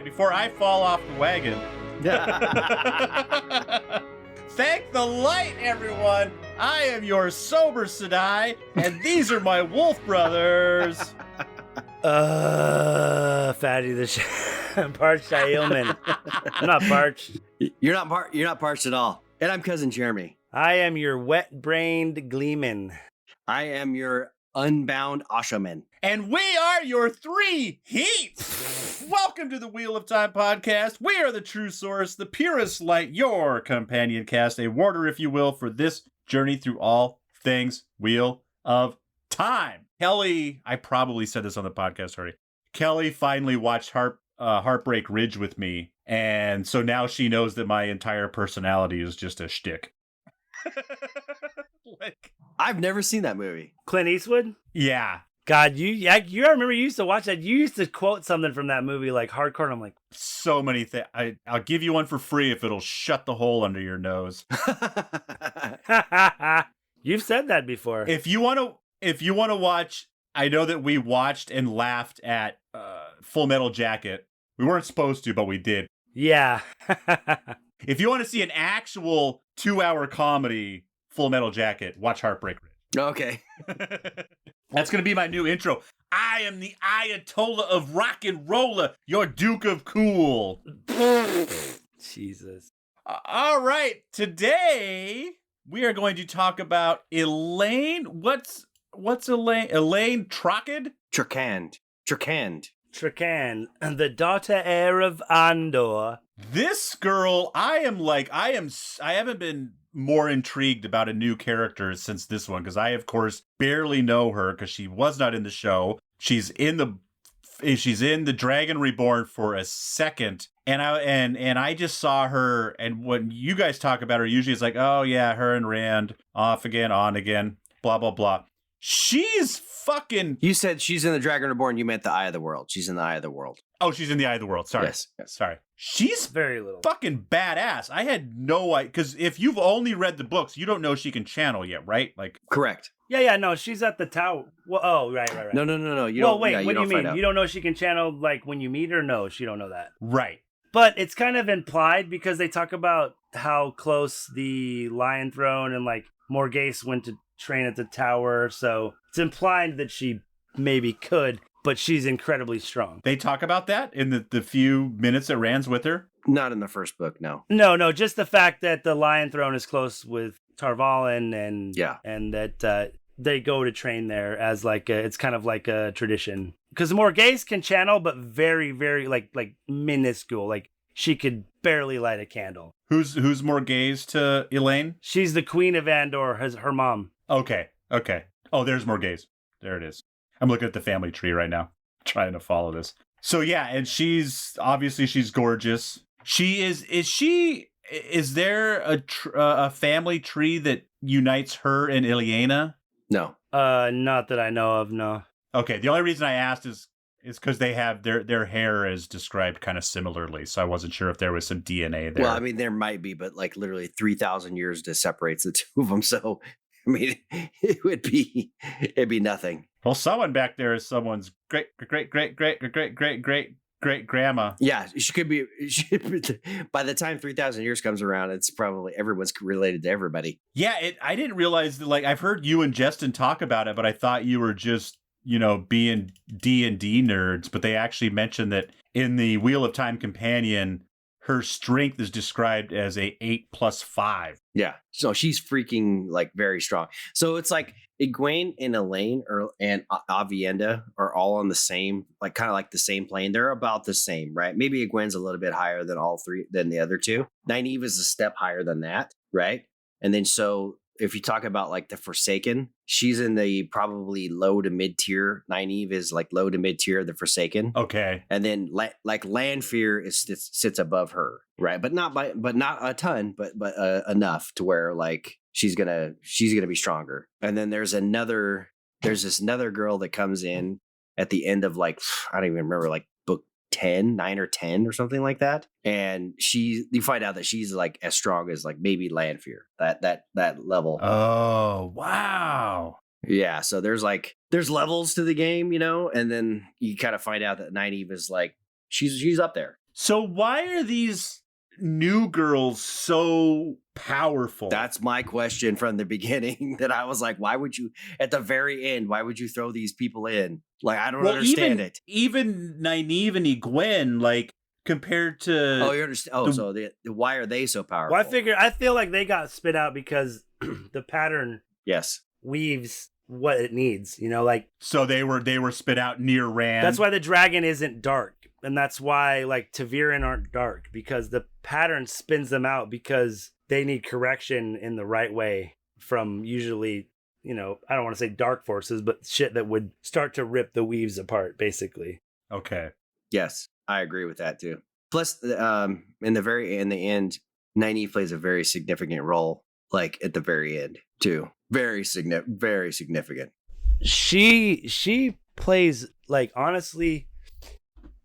before I fall off the wagon. Thank the light, everyone. I am your sober Sedai, and these are my wolf brothers. Fatty the parched ailment. I'm not parched. You're not parched at all. And I'm cousin Jeremy. I am your wet-brained gleeman. I am your unbound Ashaman. And we are your three heats. Welcome to the Wheel of Time podcast. We are the true source, the purest light, your companion cast, a warder, if you will, for this journey through all things Wheel of Time. Kelly, I probably said this on the podcast already. Kelly finally watched Heartbreak Ridge with me, and so now she knows that my entire personality is just a shtick. I've never seen that movie. Clint Eastwood? Yeah. God, I remember you used to watch that. You used to quote something from that movie like hardcore, and I'm like, so many things. I'll give you one for free if it'll shut the hole under your nose. You've said that before. If you want to watch, I know that we watched and laughed at Full Metal Jacket. We weren't supposed to, but we did. Yeah. If you want to see an actual 2-hour comedy, Full Metal Jacket, watch Heartbreak Ridge. Okay. That's going to be my new intro. I am the Ayatollah of rock and roller, your Duke of Cool. Jesus. All right. Today, we are going to talk about Elayne. What's Elayne? Elayne Trakand? Trakand. Trakand, the daughter heir of Andor. This girl, I haven't been more intrigued about a new character since this one, because I, of course, barely know her because she was not in the show. She's in the Dragon Reborn for a second, and I just saw her, and when you guys talk about her, usually it's like, oh yeah, her and Rand, off again, on again, blah blah blah. She's fucking... You said she's in the Dragon Reborn. You meant the Eye of the World. She's in the Eye of the World. Oh, she's in the Eye of the World. Sorry. Yes. Sorry. She's very little. Fucking badass. I had no idea, because if you've only read the books, you don't know she can channel yet, right? Like, correct. Yeah, no, she's at the tower. Well, oh, right. No. Wait, what do you mean? You don't know she can channel, like, when you meet her? No, she don't know that. Right. But it's kind of implied because they talk about how close the Lion Throne and, like, Morghese went to train at the tower, so it's implied that she maybe could, but she's incredibly strong. They talk about that in the few minutes that Rand's with her? Not in the first book, no. No, just the fact that the Lion Throne is close with Tarvalin and that they go to train there as like it's kind of like a tradition. Because Morghese can channel, but very, very like minuscule. Like she could barely light a candle. Who's Morghese to Elayne? She's the Queen of Andor, her mom. Okay. Oh, there's Morghese. There it is. I'm looking at the family tree right now, trying to follow this. So yeah, and she's gorgeous. Is there a family tree that unites her and Ileana? No. Not that I know of, no. Okay, the only reason I asked is because they have their hair is described kind of similarly, so I wasn't sure if there was some DNA there. Well, I mean, there might be, but like literally 3,000 years separates the two of them, so I mean, it'd be nothing. Well, someone back there is someone's great grandma. Yeah, she could be. By the time 3,000 years comes around, it's probably everyone's related to everybody. Yeah, I didn't realize that. Like, I've heard you and Justin talk about it, but I thought you were just being D&D nerds. But they actually mentioned that in the Wheel of Time companion, her strength is described as a 8+5. Yeah, so she's freaking like very strong. So it's like Egwene and Elayne and Aviendha are all on the same, like kind of like the same plane. They're about the same, right? Maybe Egwene's a little bit higher than the other two. Nynaeve is a step higher than that, right? And then so if you talk about like the Forsaken, she's in the probably low to mid tier. Nynaeve is like low to mid tier, the Forsaken. Okay. And then like Lanfear sits above her, right? But not a ton, but enough to where like she's gonna be stronger. And then there's this other girl that comes in at the end of like, I don't even remember, like book 9 or 10 or something like that. And you find out that she's like as strong as like maybe Lanfear, that level. Oh, wow. Yeah. So there's levels to the game, and then you kind of find out that Nynaeve is like, she's up there. So why are these new girls so powerful? That's my question from the beginning, that I was like, why would you, at the very end, why would you throw these people in? Like, I don't understand it. Even Nynaeve and Gawyn, like, compared to... Oh, you understand? Oh, so why are they so powerful? Well, I feel like they got spit out because the pattern weaves what it needs, like... So they were spit out near Rand. That's why the dragon isn't dark. And that's why, like, Ta'Viren aren't dark, because the pattern spins them out because they need correction in the right way from usually, I don't want to say dark forces, but shit that would start to rip the weaves apart, basically. Okay. Yes, I agree with that too. Plus, in the end, Nynaeve plays a very significant role, like at the very end too. Very significant. She plays, like, honestly,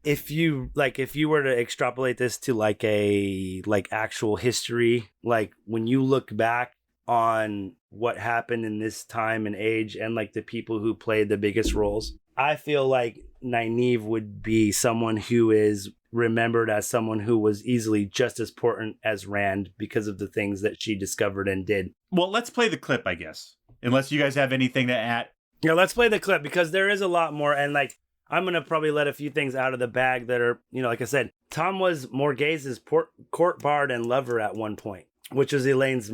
if you were to extrapolate this to like a actual history, like when you look back on what happened in this time and age and like the people who played the biggest roles, I feel like Nynaeve would be someone who is remembered as someone who was easily just as important as Rand because of the things that she discovered and did. Well, let's play the clip, I guess. Unless you guys have anything to add. Yeah, let's play the clip because there is a lot more, and like I'm going to probably let a few things out of the bag that are, like I said, Tom was Morghase's court bard and lover at one point, which was Elayne's...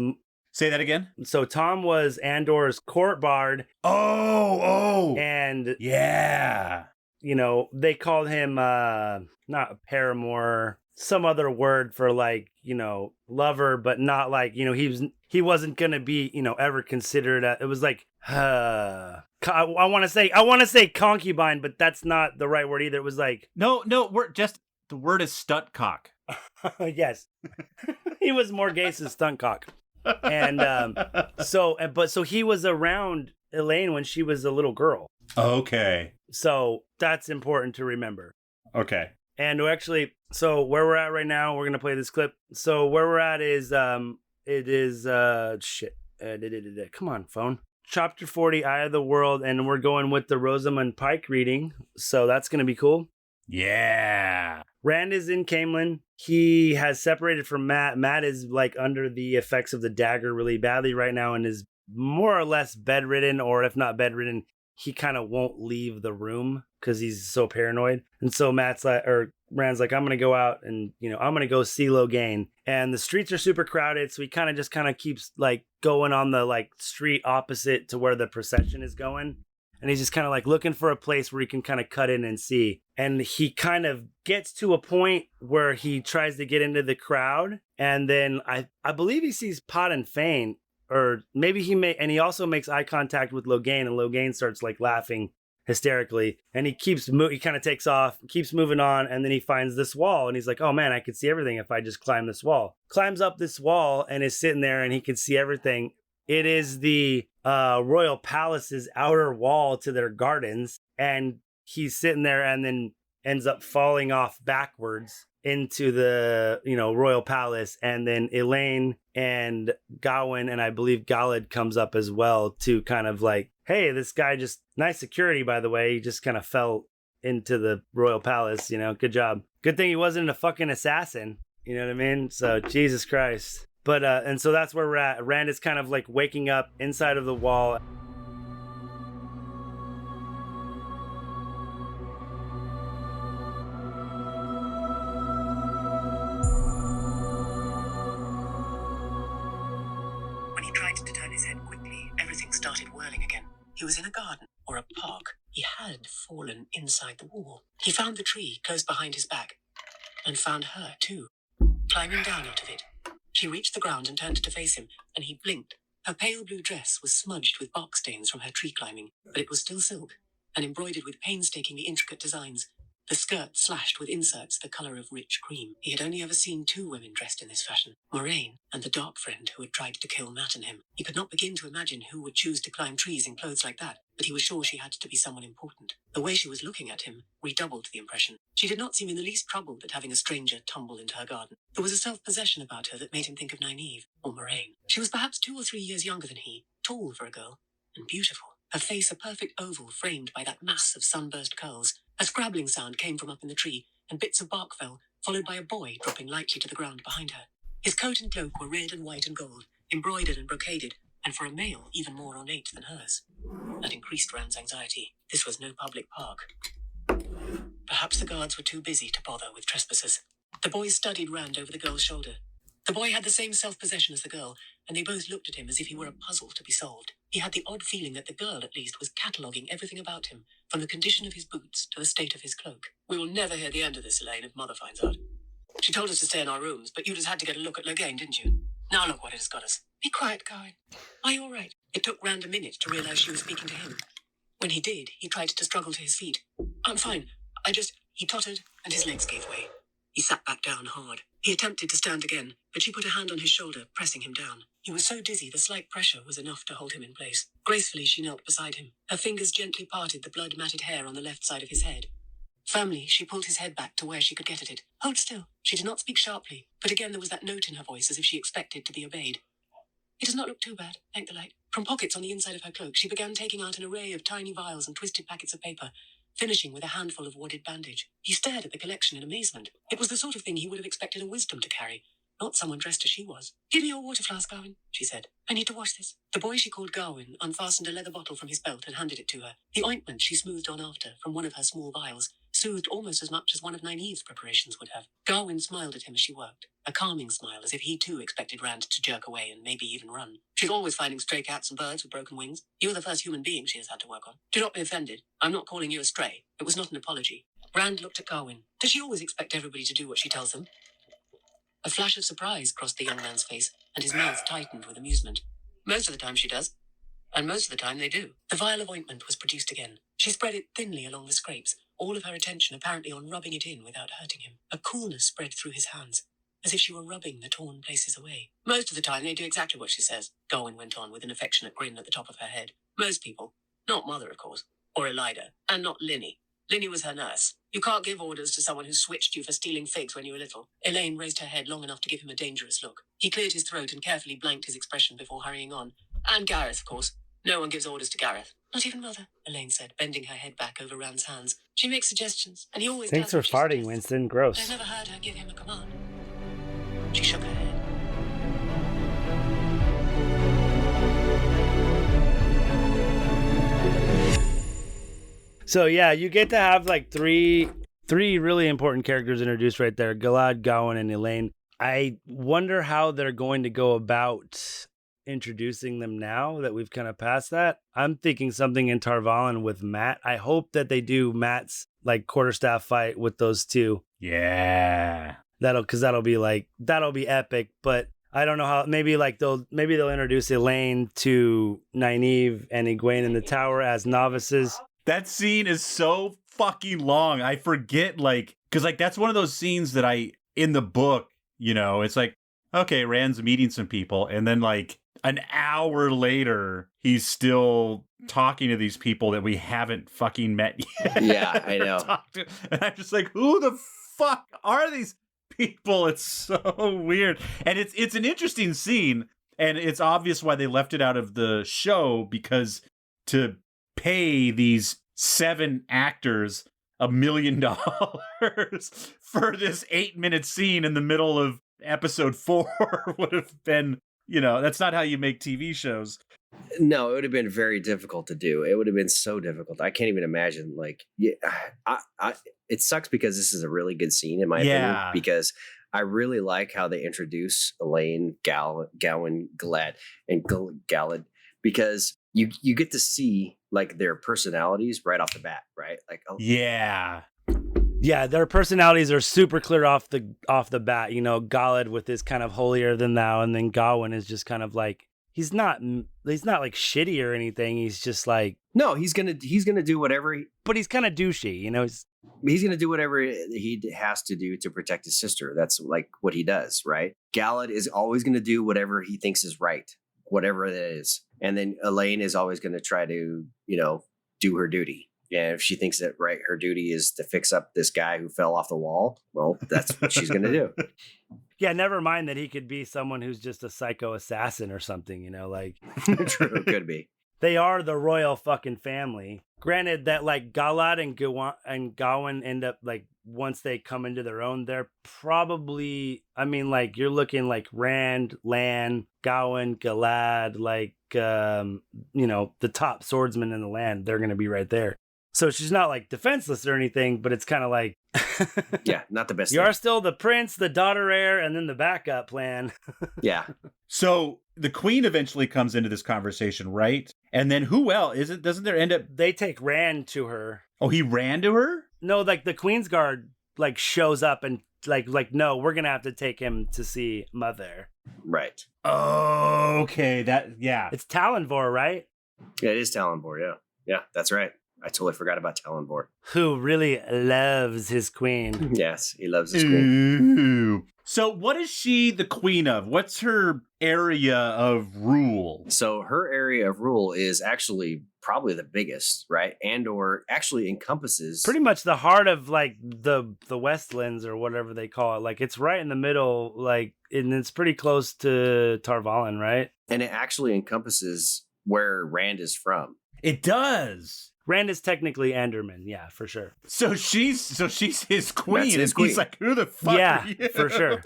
Say that again? So Tom was Andor's court bard. Oh! And... Yeah! They called him, not a paramour, some other word for like, lover, but not like, he wasn't going to be, ever considered, it was like, I want to say concubine, but that's not the right word either. It was like... No, the word is stunt cock. Yes. He was Morghase's stunt cock. And so he was around Elayne when she was a little girl. Okay. So that's important to remember. Okay. And actually, so where we're at right now, we're going to play this clip. So where we're at is, come on, phone. Chapter 40, Eye of the World, and we're going with the Rosamund Pike reading, so that's going to be cool. Yeah. Rand is in Caemlyn. He has separated from Mat. Mat is like under the effects of the dagger really badly right now and is more or less bedridden, or if not bedridden, he kind of won't leave the room because he's so paranoid. And so Rand's like, I'm going to go out and, I'm going to go see Logain. And the streets are super crowded. So he kind of keeps like going on the like street opposite to where the procession is going. And he's just kind of like looking for a place where he can kind of cut in and see. And he kind of gets to a point where he tries to get into the crowd. And then I believe he sees Pot and Fane, or maybe he also makes eye contact with Logain, and Logain starts like laughing hysterically, and he kind of takes off, keeps moving on, and then he finds this wall, and he's like, oh man, I could see everything if I just climb this wall. Climbs up this wall and is sitting there, and he can see everything. It is the royal palace's outer wall to their gardens, and he's sitting there and then ends up falling off backwards into the royal palace. And then Elayne and Gawyn and I believe Galad comes up as well to kind of like, hey, this guy just nice security, by the way, he just kind of fell into the royal palace, good job, good thing he wasn't a fucking assassin, you know what I mean? So Jesus Christ. But and so that's where we're at. Rand is kind of like waking up inside of the wall. He was in a garden or a park. He had fallen inside the wall. He found the tree close behind his back and found her too, climbing down out of it. She reached the ground and turned to face him, and he blinked. Her pale blue dress was smudged with bark stains from her tree climbing, but it was still silk and embroidered with painstakingly intricate designs. The skirt slashed with inserts the color of rich cream. He had only ever seen two women dressed in this fashion, Moraine and the dark friend who had tried to kill Mat and him. He could not begin to imagine who would choose to climb trees in clothes like that, but he was sure she had to be someone important. The way she was looking at him redoubled the impression. She did not seem in the least troubled at having a stranger tumble into her garden. There was a self-possession about her that made him think of Nynaeve or Moraine. She was perhaps 2 or 3 years younger than he, tall for a girl, and beautiful. Her face a perfect oval framed by that mass of sunburst curls. A scrabbling sound came from up in the tree, and bits of bark fell, followed by a boy dropping lightly to the ground behind her. His coat and cloak were red and white and gold, embroidered and brocaded, and for a male even more ornate than hers. That increased Rand's anxiety. This was no public park. Perhaps the guards were too busy to bother with trespassers. The boy studied Rand over the girl's shoulder. The boy had the same self-possession as the girl, and they both looked at him as if he were a puzzle to be solved. He had the odd feeling that the girl, at least, was cataloguing everything about him, from the condition of his boots to the state of his cloak. We will never hear the end of this, Elayne, if Mother finds out. She told us to stay in our rooms, but you just had to get a look at Loghain, didn't you? Now look what it has got us. Be quiet, Gawyn. Are you all right? It took Rand a minute to realize she was speaking to him. When he did, he tried to struggle to his feet. I'm fine. He tottered, and his legs gave way. He sat back down hard. He attempted to stand again, but she put a hand on his shoulder, pressing him down. He was so dizzy the slight pressure was enough to hold him in place. Gracefully, she knelt beside him. Her fingers gently parted the blood-matted hair on the left side of his head. Firmly, she pulled his head back to where she could get at it. Hold still. She did not speak sharply, but again there was that note in her voice as if she expected to be obeyed. It does not look too bad, thank the light. From pockets on the inside of her cloak, she began taking out an array of tiny vials and twisted packets of paper, finishing with a handful of wadded bandage. He stared at the collection in amazement. It was the sort of thing he would have expected a wisdom to carry, not someone dressed as she was. Give me your water flask, Gawyn, she said. I need to wash this. The boy she called Gawyn unfastened a leather bottle from his belt and handed it to her. The ointment she smoothed on after, from one of her small vials, soothed almost as much as one of Nynaeve's preparations would have. Gawyn smiled at him as she worked, a calming smile, as if he too expected Rand to jerk away and maybe even run. She's always finding stray cats and birds with broken wings. You're the first human being she has had to work on. Do not be offended. I'm not calling you a stray. It was not an apology. Rand looked at Gawyn. Does she always expect everybody to do what she tells them? A flash of surprise crossed the young man's face, and his mouth tightened with amusement. Most of the time she does. And most of the time they do. The vial of ointment was produced again. She spread it thinly along the scrapes, all of her attention apparently on rubbing it in without hurting him. A coolness spread through his hands, as if she were rubbing the torn places away. Most of the time they do exactly what she says, Gawyn went on with an affectionate grin at the top of her head. Most people. Not Mother, of course. Or Elida. And not Linny. Linny was her nurse. You can't give orders to someone who switched you for stealing figs when you were little. Elayne raised her head long enough to give him a dangerous look. He cleared his throat and carefully blanked his expression before hurrying on. And Gareth, of course. No one gives orders to Gareth. Not even Mother, Elayne said, bending her head back over Rand's hands. She makes suggestions, and he always Thanks does for farting, Winston. I've Gross. never heard her give him a command. She shook her head. So yeah, you get to have like three really important characters introduced right there: Galad, Gawyn, and Elayne. I wonder how they're going to go about introducing them now that we've kind of passed that. I'm thinking something in Tar Valon with Mat. I hope that they do Mat's like quarterstaff fight with those two. Yeah. That'll be epic, but I don't know how. Maybe they'll introduce Elayne to Nynaeve and Egwene in the tower as novices. That scene is so fucking long. I forget, because that's one of those scenes that in the book, it's like, okay, Rand's meeting some people, and then an hour later, he's still talking to these people that we haven't fucking met yet. Yeah, I know. And I'm just like, who the fuck are these people? It's so weird. And it's an interesting scene, and it's obvious why they left it out of the show, because to pay these 7 actors $1 million for this 8-minute scene in the middle of episode 4 would have been, that's not how you make TV shows. No, it would have been very difficult to do. It would have been so difficult. I can't even imagine. It sucks because this is a really good scene in my opinion, because I really like how they introduce Elayne, Gawyn, Galad, and Galad, because you get to see their personalities right off the bat, right? Yeah, their personalities are super clear off the bat. Galad with his kind of holier than thou, and then Gawyn is just kind of he's not shitty or anything. He's just no, he's gonna do whatever. But he's kind of douchey, He's gonna do whatever he has to do to protect his sister. That's what he does, right? Galad is always gonna do whatever he thinks is right, whatever it is. And then Elayne is always going to try to, do her duty. And if she thinks that, her duty is to fix up this guy who fell off the wall, well, that's what she's going to do. Yeah, never mind that he could be someone who's just a psycho assassin or something, True, could be. They are the royal fucking family. Granted that like Galad and Gawyn end up like once they come into their own, they're probably, I mean, like you're looking like Rand, Lan, Gawyn, Galad, like you know, the top swordsmen in the land. They're gonna be right there. So she's not like defenseless or anything, but it's kind of like yeah, not the best. You are still the prince, the daughter heir, and then the backup plan. Yeah. So the queen eventually comes into this conversation, right? And then who else? Doesn't there end up... They take Rand to her. Oh, he ran to her? No, like the Queen's Guard like shows up and like no, we're gonna have to take him to see Mother. Right. Oh, okay. It's Talonvor, right? Yeah, it is Talonvor. Yeah. Yeah, that's right. I totally forgot about Talonvor. Who really loves his queen. Yes, he loves his queen. Ooh. So what is she the queen of? What's her area of rule? So her area of rule is actually probably the biggest, right? And or actually encompasses pretty much the heart of like the Westlands or whatever they call it. Like it's right in the middle, like, and it's pretty close to Tarvalin, right? And it actually encompasses where Rand is from. It does. Rand is technically Anderman, yeah, for sure. So she's his queen. That's his and queen. He's like, who the fuck yeah, are you? for sure.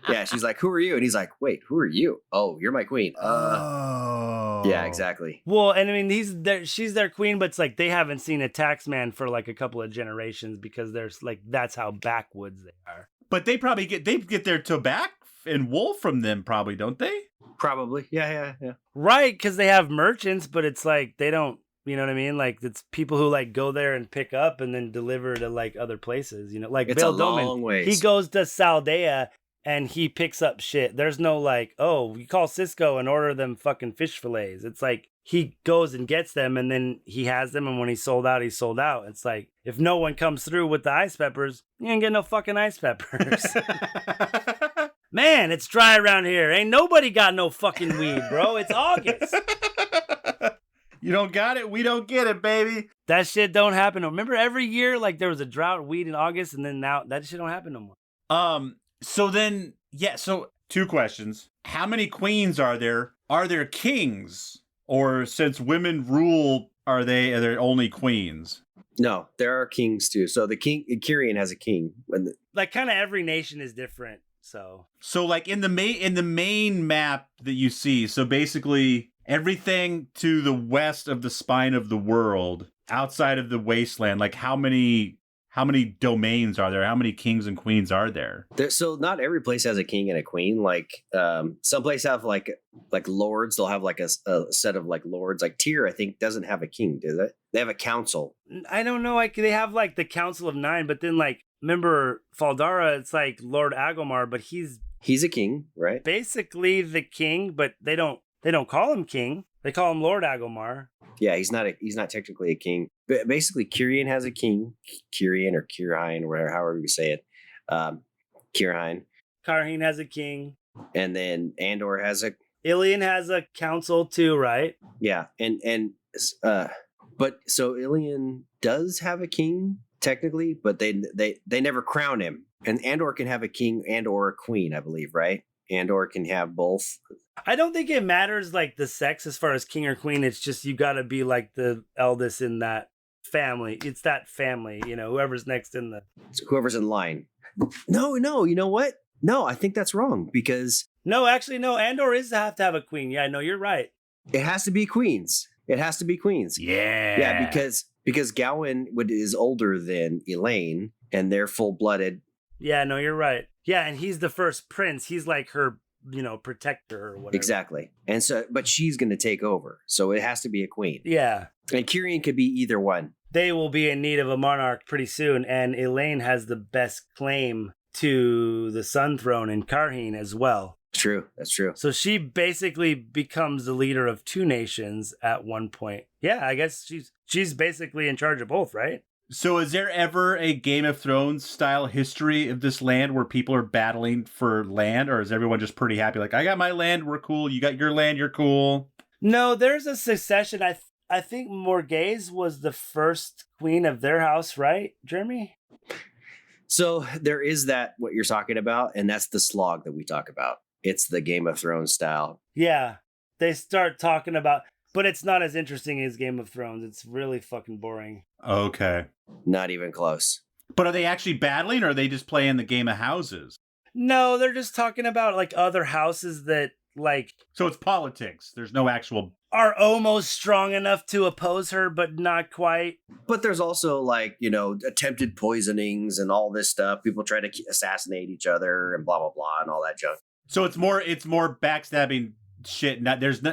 Yeah, she's like, who are you? And he's like, wait, who are you? Oh, you're my queen. Oh. Yeah, exactly. Well, and I mean, she's their queen, but it's like they haven't seen a taxman for like a couple of generations because there's like that's how backwoods they are. But they probably get their tobacco and wool from them, probably, don't they? Probably. Yeah. Right, because they have merchants, but it's like they don't. You know what I mean? Like it's people who like go there and pick up and then deliver to like other places. You know, like It's Bill a long Doman. ways. He goes to Saldea and he picks up shit. There's no like, oh, we call Cisco and order them fucking fish fillets. It's like he goes and gets them and then he has them. And when he's sold out, he's sold out. It's like if no one comes through with the ice peppers, you ain't get no fucking ice peppers. Man, it's dry around here. Ain't nobody got no fucking weed, bro. It's August. You don't got it, we don't get it, baby. That shit don't happen. Remember every year, like there was a drought weed in August, and then now that shit don't happen no more. So then, yeah, so 2 questions. How many queens are there? Are there kings? Or since women rule, are there only queens? No, there are kings too. So the king, Kyrian has a king. Like kind of every nation is different. So like in the main map that you see, so basically everything to the west of the spine of the world, outside of the wasteland, like how many domains are there? How many kings and queens are there? So not every place has a king and a queen. Like some places have like lords. They'll have like a set of like lords. Like Tyr, I think, doesn't have a king, do they? They have a council. I don't know. Like they have like the Council of Nine, but then like remember Faldara, it's like Lord Agomar, but he's a king, right? Basically the king, but they don't call him king. They call him Lord Agomar. Yeah, he's not technically a king. But basically, Kyrian has a king. Kyrian or Kyrhine, or whatever, however you say it. Kyrhine. Karhine has a king. And then Andor has a... Elayne has a council too, right? Yeah, but so Elayne does have a king, technically, but they never crown him. And Andor can have a king and or a queen, I believe, right? Andor can have both. I don't think it matters like the sex as far as king or queen. It's just you got to be like the eldest in that family. It's that family, you know, whoever's next in the... So whoever's in line. No, you know what? No, I think that's wrong because... No, actually, no. Andor is to have a queen. Yeah, no, you're right. It has to be queens. Yeah. Yeah, because Gawyn is older than Elayne and they're full-blooded. Yeah, no, you're right. Yeah, and he's the first prince. He's like her, you know, protector or whatever. Exactly. And so, but she's going to take over. So it has to be a queen. Yeah. And Kyrian could be either one. They will be in need of a monarch pretty soon. And Elayne has the best claim to the Sun Throne in Karhine as well. True. That's true. So she basically becomes the leader of 2 nations at one point. Yeah, I guess she's basically in charge of both, right? So is there ever a Game of Thrones style history of this land where people are battling for land, or is everyone just pretty happy? Like, I got my land, we're cool. You got your land, you're cool. No, there's a succession. I think Morghese was the first queen of their house, right, Jeremy? So there is that, what you're talking about, and that's the slog that we talk about. It's the Game of Thrones style. Yeah. They start talking about... But it's not as interesting as Game of Thrones. It's really fucking boring. Okay. Not even close. But are they actually battling, or are they just playing the game of houses? No, they're just talking about like other houses that like... So it's politics. There's no actual... are almost strong enough to oppose her, but not quite. But there's also like, attempted poisonings and all this stuff. People try to assassinate each other and blah, blah, blah, and all that junk. So it's more backstabbing shit.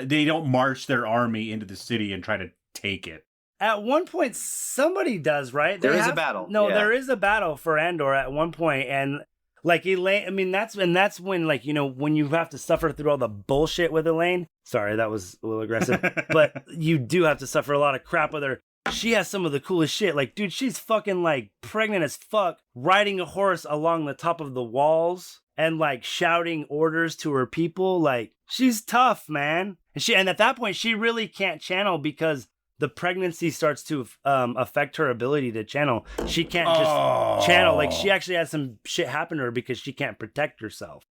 They don't march their army into the city and try to take it. At one point, somebody does, right? There is a battle. No, Yeah. there is a battle for Andor at one point, and like Elayne. I mean, that's when like when you have to suffer through all the bullshit with Elayne. Sorry, that was a little aggressive, but you do have to suffer a lot of crap with her. She has some of the coolest shit. Like, dude, she's fucking like pregnant as fuck, riding a horse along the top of the walls and like shouting orders to her people. Like, she's tough, man. And at that point, she really can't channel because the pregnancy starts to affect her ability to channel. She can't just channel. Like, she actually has some shit happen to her because she can't protect herself.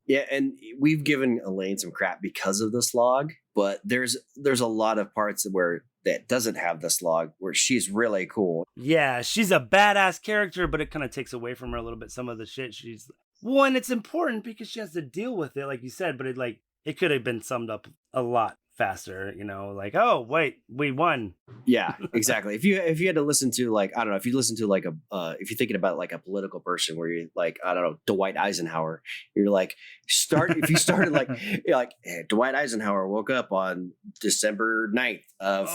Yeah, and we've given Elayne some crap because of the slog, but there's a lot of parts where that doesn't have the slog where she's really cool. Yeah, she's a badass character, but it kind of takes away from her a little bit. Some of the shit she's... Well, and it's important because she has to deal with it, like you said, but it could have been summed up a lot faster, like, oh wait, we won. Yeah, exactly. If you had to listen to like, I don't know, if you listen to like if you're thinking about like a political person where you're like, I don't know, Dwight Eisenhower, you're like, if you started like, you're like, hey, Dwight Eisenhower woke up on December 9th of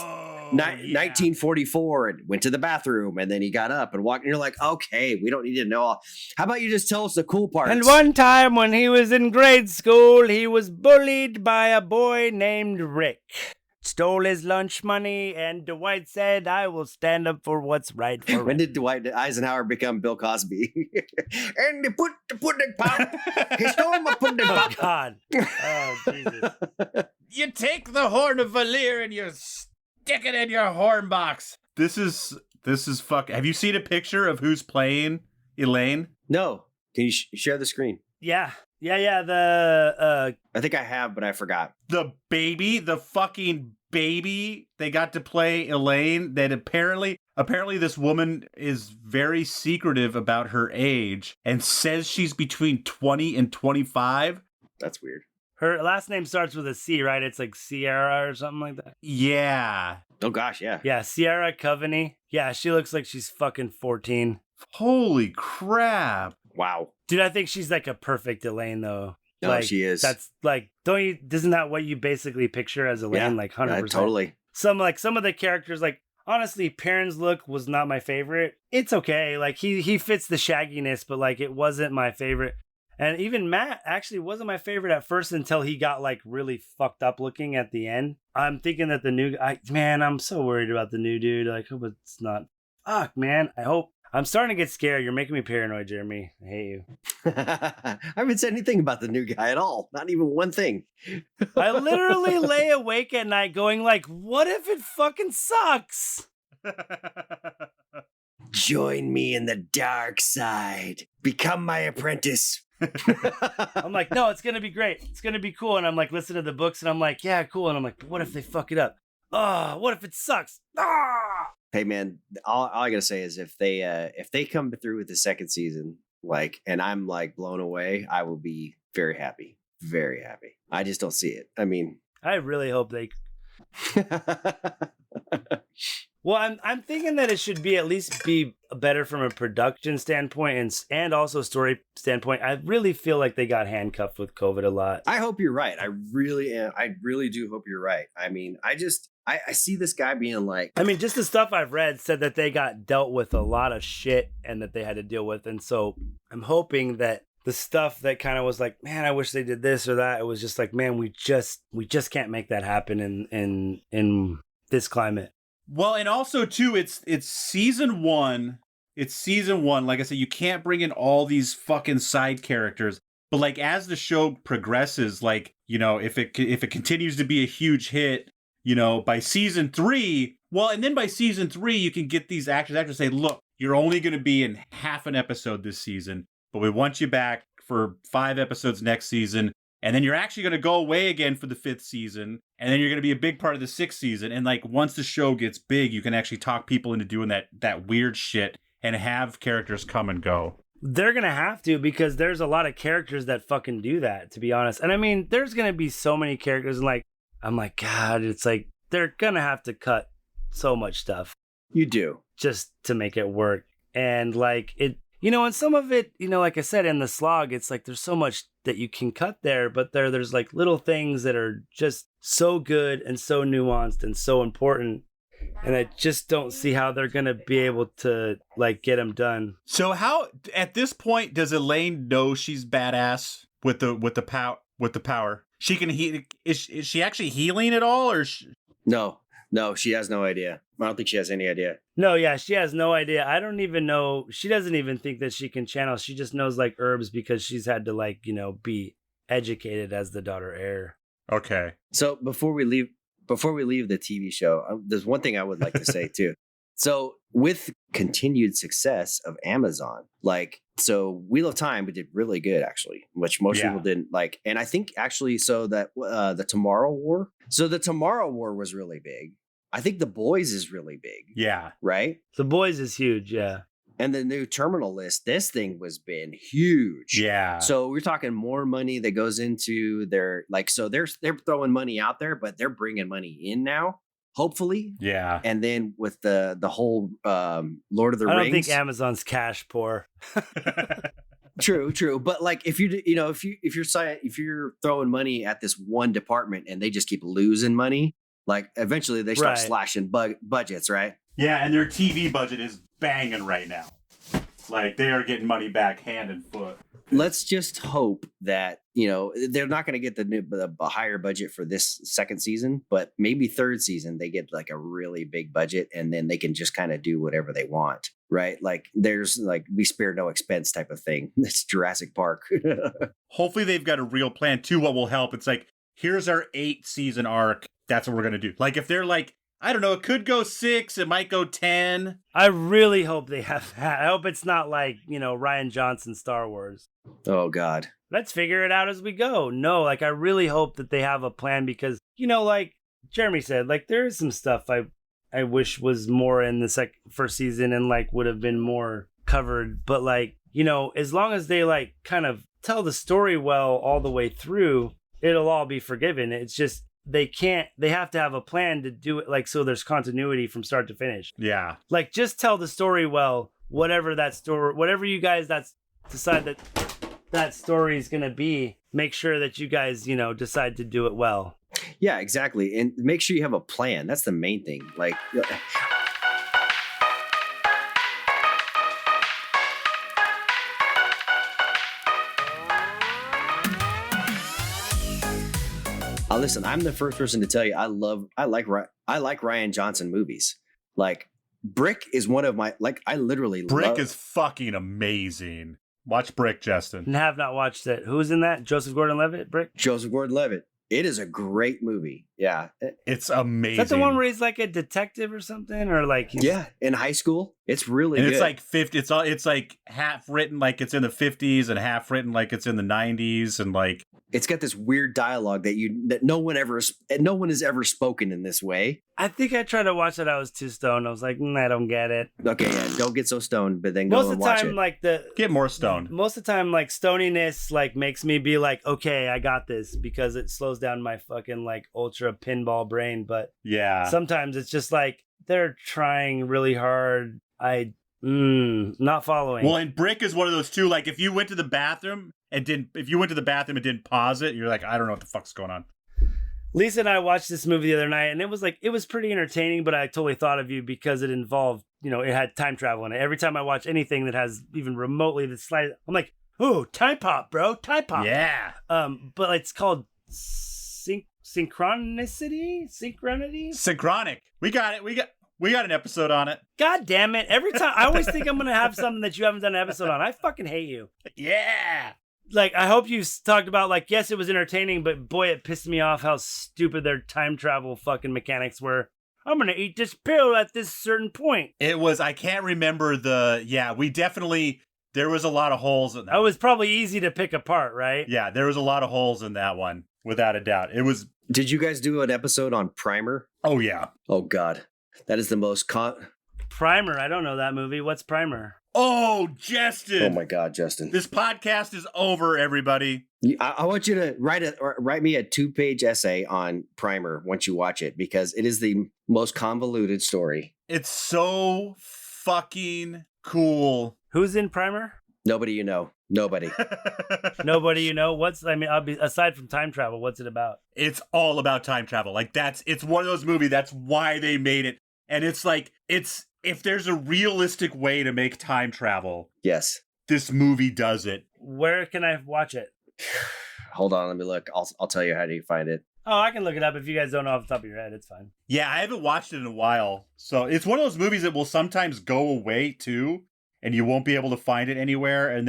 1944 and went to the bathroom, and then he got up and walked, and you're like, okay, we don't need to know all. How about you just tell us the cool parts? And one time when he was in grade school, he was bullied by a boy named Rick. Stole his lunch money, and Dwight said, I will stand up for what's right for When him. did Dwight Eisenhower become Bill Cosby? And they put the pudding pop. He stole my pudding Oh, pop. God. Oh, Jesus. You take the horn of Valir and you stick it in your horn box. This is fuck. Have you seen a picture of who's playing Elayne? No. Can you share the screen? Yeah. The I think I have, but I forgot. The fucking baby they got to play Elayne, that apparently this woman is very secretive about her age and says she's between 20 and 25. That's weird. her last name starts with a C, right? It's like Sierra or something like that. Yeah. Oh gosh, yeah. Yeah, Sierra Coveney. Yeah, she looks like she's fucking 14. Holy crap. Wow. Dude, I think she's like a perfect Elayne though. No, like, she is. That's like, isn't that what you basically picture as Elayne? Yeah, like 100%. yeah, totally. Some of the characters, like, honestly, Perrin's look was not my favorite. It's okay. Like, he fits the shagginess, but like, it wasn't my favorite. And even Matt actually wasn't my favorite at first until he got like really fucked up looking at the end. I'm thinking that the new man, I'm so worried about the new dude. Like, hope it's not. Fuck, man. I'm starting to get scared. You're making me paranoid, Jeremy. I hate you. I haven't said anything about the new guy at all. Not even one thing. I literally lay awake at night going like, what if it fucking sucks? Join me in the dark side. Become my apprentice. I'm like, no, it's going to be great. It's going to be cool. And I'm like, listen to the books and I'm like, yeah, cool. And I'm like, but what if they fuck it up? Oh, what if it sucks? Ah! Hey man, all I gotta say is if they come through with the second season, like, and I'm like blown away, I will be very happy. Very happy. I just don't see it. I mean, I really hope they. Well, I'm thinking that it should be at least be better from a production standpoint and also story standpoint. I really feel like they got handcuffed with COVID a lot. I hope you're right. I really am. I really do hope you're right. I mean, I see this guy being like, I mean, just the stuff I've read said that they got dealt with a lot of shit and that they had to deal with. And so I'm hoping that the stuff that kind of was like, man, I wish they did this or that. It was just like, man, we just can't make that happen in this climate. Well, and also too, it's season one. It's season one. Like I said, you can't bring in all these fucking side characters. But like as the show progresses, like, you know, if it continues to be a huge hit, you know, by season 3, well, and then by season 3, you can get these actors say, look, you're only going to be in half an episode this season, but we want you back for 5 episodes next season. and then you're actually going to go away again for the 5th season, and then you're going to be a big part of the 6th season. And like once the show gets big, you can actually talk people into doing that weird shit and have characters come and go. They're going to have to, because there's a lot of characters that fucking do that, to be honest. And I mean, there's going to be so many characters, and like, I'm like, God, it's like, they're going to have to cut so much stuff. You do. Just to make it work. And like it, and some of it, like I said, in the slog, it's like there's so much that you can cut there, but there's like little things that are just so good and so nuanced and so important. And I just don't see how they're going to be able to like get them done. So how, at this point, does Elayne know she's badass with the power? She can heal. Is she actually healing at all, or? No, she has no idea. I don't think she has any idea. No, yeah, she has no idea. I don't even know. She doesn't even think that she can channel. She just knows like herbs because she's had to like, be educated as the daughter heir. Okay. So before we leave the TV show, there's one thing I would like to say too. So with continued success of Amazon, so Wheel of Time did really good actually, which most people didn't like. And I think actually, so that the Tomorrow War. So the Tomorrow War was really big. I think The Boys is really big. Yeah. Right? The Boys is huge, yeah. And the new Terminal List, this thing was been huge. Yeah. So we're talking more money that goes into their so they're throwing money out there, but they're bringing money in now, hopefully. Yeah. And then with the whole Lord of the Rings, I don't think Amazon's cash poor. True. But like if you're throwing money at this one department and they just keep losing money, like eventually they start slashing budgets, right? Yeah, and their TV budget is banging right now. Like they are getting money back hand and foot. Let's just hope that, they're not going to get the higher budget for this second season, but maybe third season they get like a really big budget and then they can just kind of do whatever they want, right? Like there's like we spare no expense type of thing. It's Jurassic Park. Hopefully they've got a real plan too. What will help? It's like, here's our 8-season arc. That's what we're going to do. Like if they're like, I don't know, it could go 6, it might go 10. I really hope they have that. I hope it's not like, Rian Johnson Star Wars. Oh, God. Let's figure it out as we go. No, like I really hope that they have a plan because, like Jeremy said, like there is some stuff I wish was more in the first season and like would have been more covered. But like, as long as they like kind of tell the story well all the way through, it'll all be forgiven. It's just, they have to have a plan to do it, like, so there's continuity from start to finish. Yeah. Like, just tell the story well, whatever you guys decide that story is going to be, make sure that you guys, decide to do it well. Yeah, exactly. And make sure you have a plan. That's the main thing. Like, listen, I'm the first person to tell you I like Rian Johnson movies. Like Brick is one of my Brick is fucking amazing. Watch Brick, Justin. And have not watched it. Who's in that? Joseph Gordon-Levitt? Brick? Joseph Gordon-Levitt. It is a great movie. Yeah. It's amazing. Is that the one where he's like a detective or something? Or like in high school. It's really good. It's like 50. It's like half written like it's in the 50s and half written like it's in the 90s, and like it's got this weird dialogue that no one has ever spoken in this way. I think I tried to watch it. I was too stoned. I was like, I don't get it. Okay, yeah, don't get so stoned, but then go and watch it. Like get more stoned. Most of the time, like stoniness, like makes me be like, okay, I got this, because it slows down my fucking like ultra pinball brain. But yeah, sometimes it's just like they're trying really hard. Not following. Well, and Brick is one of those too. Like if you went to the bathroom and didn't pause it, you're like, I don't know what the fuck's going on. Lisa and I watched this movie the other night, and it was pretty entertaining, but I totally thought of you because it involved, it had time travel in it. Every time I watch anything that has even remotely the slightest, I'm like, oh, time pop, bro, time pop. Yeah. But it's called synchronicity. Synchronic. We got it. We got an episode on it. God damn it. Every time, I always think I'm going to have something that you haven't done an episode on. I fucking hate you. Yeah. Like, I hope you talked about, like, yes, it was entertaining, but boy, it pissed me off how stupid their time travel fucking mechanics were. I'm going to eat this pill at this certain point. It was, I can't remember we definitely, There was a lot of holes in that. It was probably easy to pick apart, right? Yeah, there was a lot of holes in that one, without a doubt. It was. Did you guys do an episode on Primer? Oh, yeah. Oh, God. That is the most... Primer. I don't know that movie. What's Primer? Oh, Justin. Oh, my God, Justin. This podcast is over, everybody. I want you to write me a 2-page essay on Primer once you watch it, because it is the most convoluted story. It's so fucking cool. Who's in Primer? Nobody you know. Nobody. Nobody you know. Aside from time travel, what's it about? It's all about time travel. Like, it's one of those movies. That's why they made it. And it's like, if there's a realistic way to make time travel, yes, this movie does it. Where can I watch it? Hold on, let me look. I'll tell you how to find it. Oh, I can look it up. If you guys don't know off the top of your head, it's fine. Yeah, I haven't watched it in a while. So it's one of those movies that will sometimes go away too, and you won't be able to find it anywhere.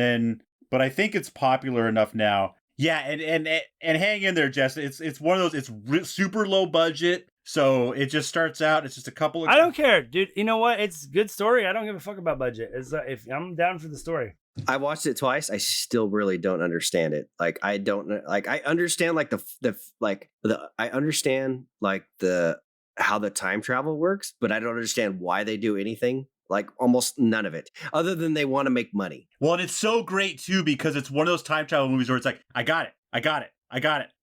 But I think it's popular enough now. Yeah, and hang in there, Jess. It's one of those. It's super low budget. So it just starts out. It's just a couple of. I don't care, dude. You know what? It's a good story. I don't give a fuck about budget. If I'm down for the story. I watched it twice. I still really don't understand it. Like, I don't like. I understand I understand how the time travel works, but I don't understand why they do anything. Like, almost none of it, other than they want to make money. Well, and it's so great too because it's one of those time travel movies where it's like, I got it.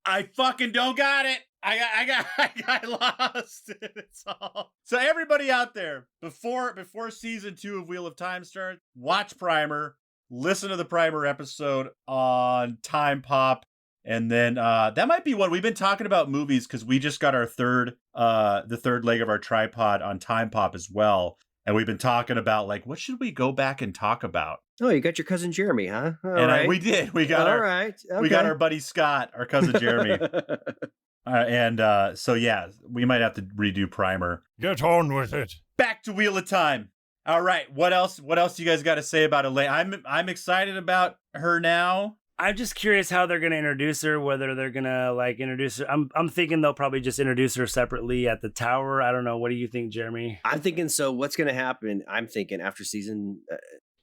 I fucking don't got it. I lost it. It's all. So everybody out there, before season 2 of Wheel of Time starts, watch Primer, listen to the Primer episode on Time Pop, and then that might be one. We've been talking about movies because we just got our the third leg of our tripod on Time Pop as well. And we've been talking about, like, what should we go back and talk about? Oh, you got your cousin Jeremy, huh? We did. We got we got our buddy Scott, our cousin Jeremy. So yeah, we might have to redo Primer. Get on with it. Back to Wheel of Time. All right, what else you guys got to say about Elayne? I'm excited about her now. I'm just curious how they're gonna introduce her. Whether they're gonna introduce her. I'm thinking they'll probably just introduce her separately at the tower. I don't know. What do you think, Jeremy? I'm thinking. So what's gonna happen? I'm thinking after season.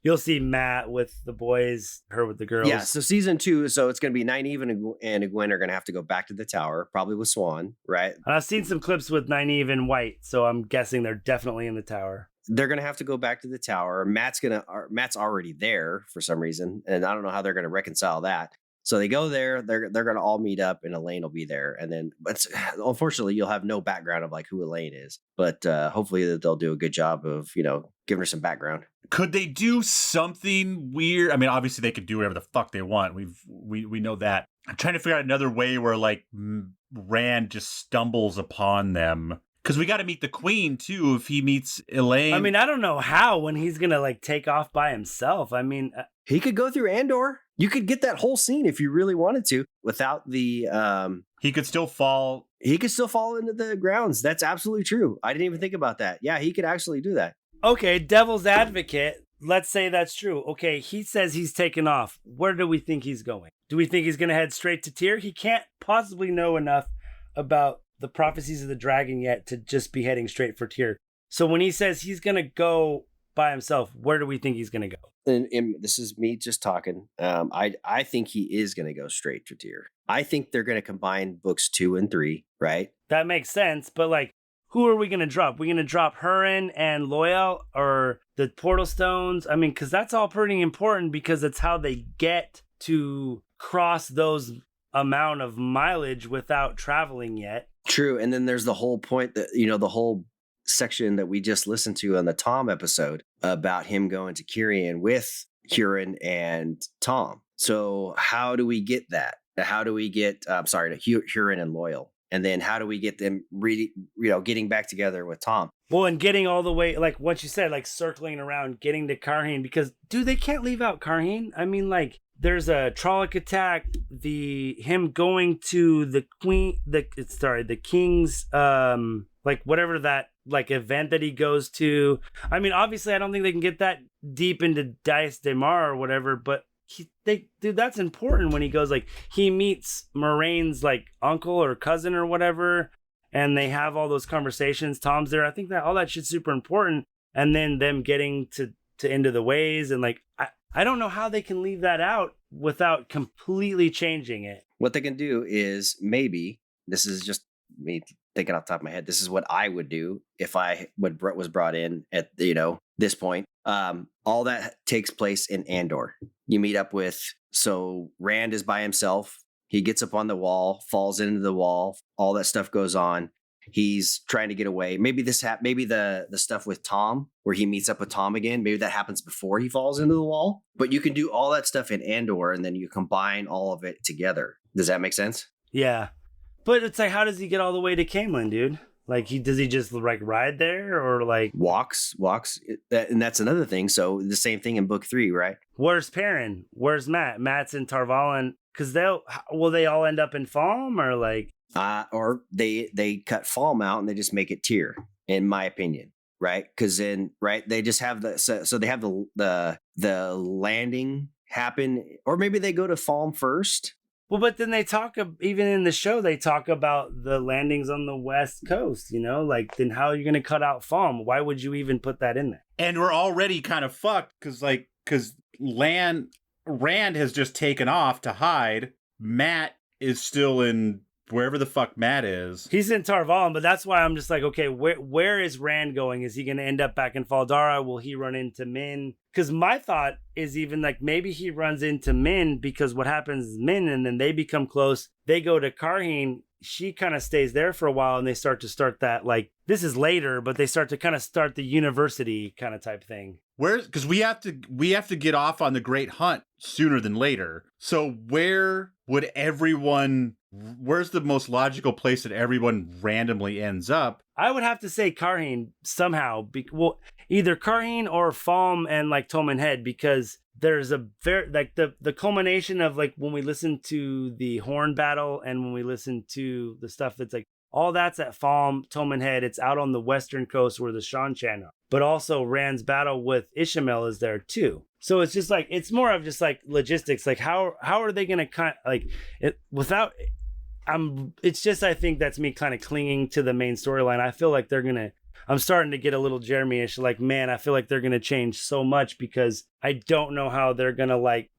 You'll see Matt with the boys, her with the girls. Yeah, so season 2, so it's going to be Nynaeve and Gwen are going to have to go back to the tower, probably with Swan, right? I've seen some clips with Nynaeve and White, so I'm guessing they're definitely in the tower. They're going to have to go back to the tower. Matt's already there for some reason, and I don't know how they're going to reconcile that. So they go there, they're going to all meet up, and Elayne will be there. And then, but unfortunately, you'll have no background of who Elayne is. But hopefully they'll do a good job of, giving her some background. Could they do something weird? I mean, obviously they could do whatever the fuck they want. We know that. I'm trying to figure out another way where Rand just stumbles upon them. Because we got to meet the queen, too, if he meets Elayne. I mean, I don't know how when he's going to, take off by himself. I mean... he could go through Andor. You could get that whole scene if you really wanted to without the... he could still fall... He could still fall into the grounds. That's absolutely true. I didn't even think about that. Yeah, he could actually do that. Okay, devil's advocate. Let's say that's true. Okay, he says he's taken off. Where do we think he's going? Do we think he's going to head straight to Tyr? He can't possibly know enough about the prophecies of the dragon yet to just be heading straight for Tyr. So when he says he's going to go by himself, where do we think he's going to go? And this is me just talking. I think he is going to go straight to Tyr. I think they're going to combine books 2 and 3, right? That makes sense, but who are we going to drop? We're going to drop Hurin and Loyal or the Portal Stones? I mean, because that's all pretty important because it's how they get to cross those amount of mileage without traveling yet. True. And then there's the whole point that, the whole section that we just listened to on the Tom episode about him going to Kirian with Hurin and Tom. So how do we get that? How do we get, Hurin and Loyal? And then how do we get them really, getting back together with Tom? Well, and getting all the way, what you said, circling around, getting to Karheen, because, dude, they can't leave out Karheen. I mean, there's a Trolloc attack, him going to the king's, whatever that, event that he goes to. I mean, obviously, I don't think they can get that deep into Dias Daemar or whatever, but dude, that's important when he goes, he meets Moraine's, uncle or cousin or whatever, and they have all those conversations. Tom's there. I think that all that shit's super important. And then them getting to End of the Ways, and I don't know how they can leave that out without completely changing it. What they can do is maybe, this is just me thinking off the top of my head, this is what I would do if I was brought in at, this point. All that takes place in Andor. You meet up with, so Rand is by himself. He gets up on the wall, falls into the wall. All that stuff goes on. He's trying to get away. Maybe maybe the stuff with Tom, where he meets up with Tom again, maybe that happens before he falls into the wall. But you can do all that stuff in Andor, and then you combine all of it together. Does that make sense? Yeah. But it's like, how does he get all the way to Camelin, dude? Like, does he just like ride there, or like walks? And that's another thing. So the same thing in book 3, right? Where's Perrin? Where's Matt? Matt's in Tarvalin. Because will they all end up in Falm, or like? Or they cut Falm out and they just make it Tyr, in my opinion, right? Because then, right, they just have so they have the landing happen, or maybe they go to Falm first. Well, but then they talk, even in the show, they talk about the landings on the West Coast, like, then how are you going to cut out Falm? Why would you even put that in there? And we're already kind of fucked because Rand has just taken off to hide. Matt is still in wherever the fuck Matt is. He's in Tarvalin, but that's why I'm just like, okay, where is Rand going? Is he going to end up back in Faldara? Will he run into Min? Because my thought is even like maybe he runs into Min, because what happens is Min, and then they become close. They go to Karheen. She kind of stays there for a while, and they start that, like, this is later, but they start the university kind of type thing. Because we have to get off on the Great Hunt sooner than later. So where's the most logical place that everyone randomly ends up? I would have to say Karheen somehow. Either Karheen or Falm and like Tolman Head, because there's a very, like, the culmination of, like, when we listen to the Horn battle and when we listen to the stuff that's like, all that's at Falm, Tolman Head. It's out on the western coast where the Shan-Chan are. But also Rand's battle with Ishmael is there too. So it's just like, it's more of just like logistics. Like, how are they going to it's just, I think that's me kind of clinging to the main storyline. I feel like I'm starting to get a little Jeremy-ish. Like, man, I feel like they're going to change so much, because I don't know how they're going to, like,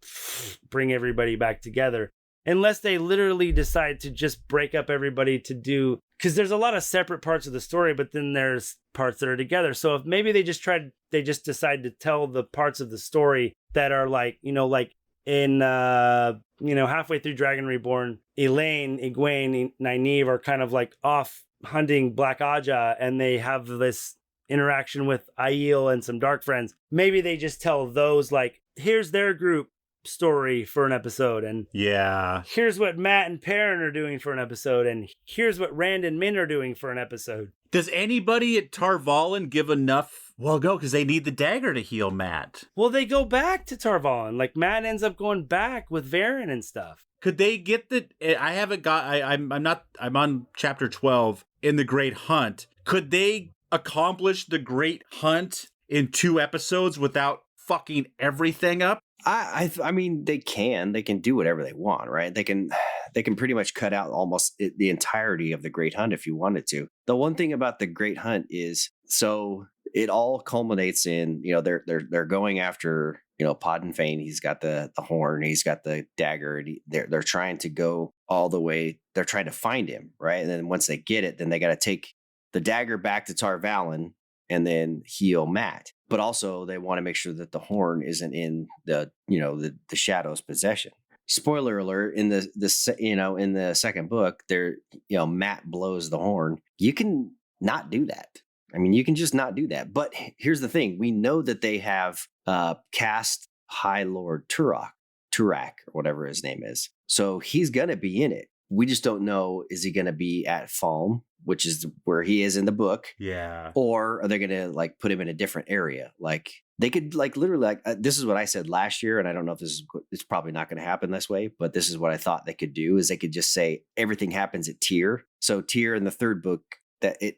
bring everybody back together. Unless they literally decide to just break up everybody to do, because there's a lot of separate parts of the story, but then there's parts that are together. So if maybe they just decide to tell the parts of the story that are like, like in, halfway through Dragon Reborn, Elayne, Egwene, Nynaeve are kind of like off hunting Black Aja, and they have this interaction with Aiel and some dark friends. Maybe they just tell those, like, here's their group story for an episode, and here's what Matt and Perrin are doing for an episode, and here's what Rand and Min are doing for an episode. Does anybody at Tarvalin give enough? Well, go, because they need the dagger to heal Matt. Well, they go back to Tarvalin. Like, Matt ends up going back with Varen and stuff. Could they get I haven't got. I'm on chapter 12 in the Great Hunt. Could they accomplish the Great Hunt in 2 episodes without fucking everything up? I mean, they can do whatever they want, right? They can pretty much cut out almost the entirety of the Great Hunt if you wanted to. The one thing about the Great Hunt is, so it all culminates in, they're going after, Podden Fane. He's got the horn, he's got the dagger, and they're trying to go all the way. They're trying to find him, right? And then once they get it, then they got to take the dagger back to Tarvalin and then heal Matt. But also they want to make sure that the horn isn't in the Shadow's possession. Spoiler alert, in the second book, Matt blows the horn. You can not do that. I mean, you can just not do that. But here's the thing. We know that they have cast High Lord Turak, or whatever his name is. So he's going to be in it. We just don't know, is he going to be at Falm, which is where he is in the book? Yeah. Or are they going to, like, put him in a different area? Like, they could, like, literally, like, this is what I said last year, and I don't know if it's probably not going to happen this way, but this is what I thought they could do, is they could just say everything happens at Tyr. So Tyr in the third book,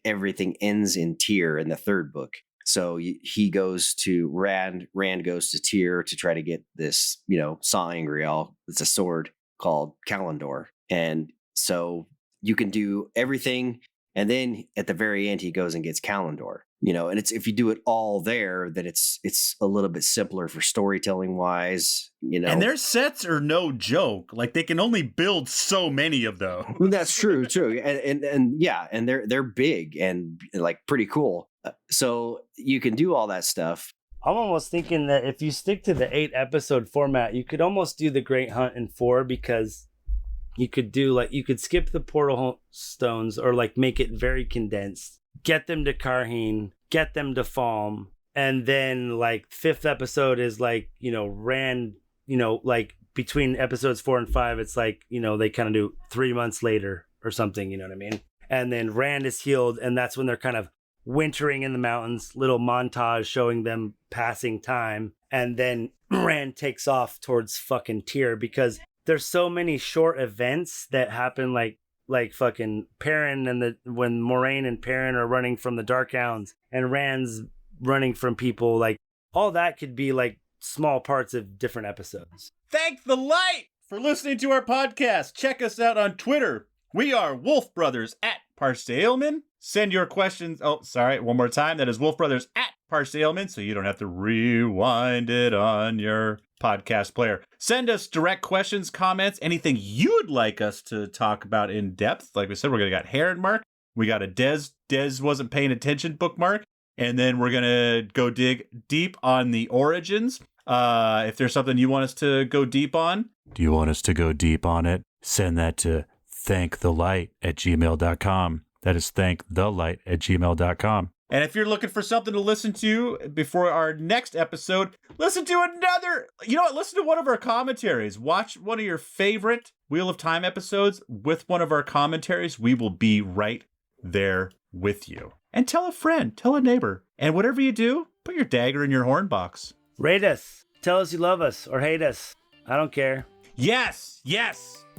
everything ends in Tyr in the third book. So he goes to Rand goes to Tyr to try to get this, Sa'angreal. It's a sword called Kalandor. And so you can do everything And then at the very end, he goes and gets Kalendor. And it's if you do it all there, then it's a little bit simpler for storytelling wise. And their sets are no joke. Like they can only build so many of those. That's true, and yeah, and they're big and like pretty cool. So you can do all that stuff. I'm almost thinking that if you stick to the 8-episode format, you could almost do the Great Hunt in 4 because you could skip the portal stones or like make it very condensed. Get them to Karheen, get them to Falm, and then like 5th episode is like, Rand, like between episodes 4 and 5, it's like, they kind of do 3 months later or something, you know what I mean? And then Rand is healed, and that's when they're kind of wintering in the mountains, little montage showing them passing time, and then Rand takes off towards fucking Tyr because there's so many short events that happen like fucking Perrin and when Moraine and Perrin are running from the Darkhounds and Rand's running from people, like all that could be like small parts of different episodes. Thank the light for listening to our podcast. Check us out on Twitter. We are Wolf Brothers at @Parseilman. Send your questions. Oh, sorry. One more time. That is Wolf Brothers at @Parseilman, so you don't have to rewind it on your podcast player. Send us direct questions, comments, anything you'd like us to talk about in depth. Like we said, we're going to got Heron Mark. We got a Des wasn't paying attention bookmark. And then we're going to go dig deep on the origins. If there's something you want us to go deep on. Do you want us to go deep on it? Send that to thankthelight@gmail.com. That is thankthelight@gmail.com. And if you're looking for something to listen to before our next episode, listen to listen to one of our commentaries. Watch one of your favorite Wheel of Time episodes with one of our commentaries. We will be right there with you. And tell a friend, tell a neighbor. And whatever you do, put your dagger in your horn box. Rate us. Tell us you love us or hate us. I don't care. Yes.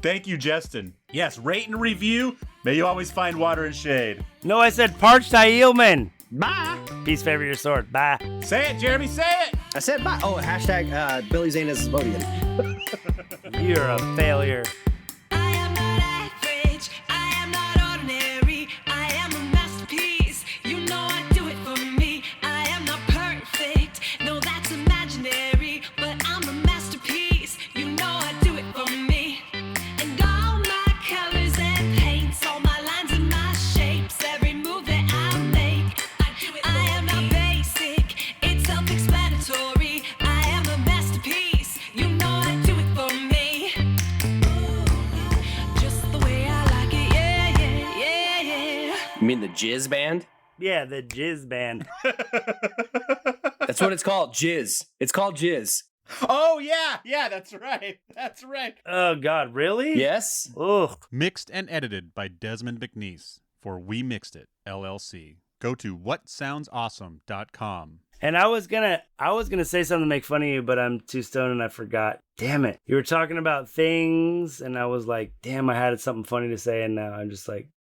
Thank you, Justin. Yes, rate and review. May you always find water and shade. No, I said parched Aielman. Bye. Peace, favor your sword. Bye. Say it, Jeremy, say it. I said bye. Oh, hashtag Billy Zane is voting. You're a failure. I am not average. I am not ordinary. I am a masterpiece. You know I do it for me. I am not perfect. No, that's imaginary. But I'm a masterpiece. You know I do it for me. And all my colors and paints, all my lines and my shapes, every move that I make, I am not basic. It's self-explanatory. I am a masterpiece. You know I do it for me. Just the way I like it. Yeah. You mean the Jizz Band? Yeah, the Jizz Band. That's what it's called. Jizz. It's called Jizz. Oh, yeah, that's right. Oh, God, really? Yes. Ugh. Mixed and edited by Desmond McNeese for We Mixed It, LLC. Go to whatsoundsawesome.com. And I was gonna say something to make fun of you, but I'm too stoned and I forgot. Damn it. You were talking about things, and I was like, damn, I had something funny to say, and now I'm just like,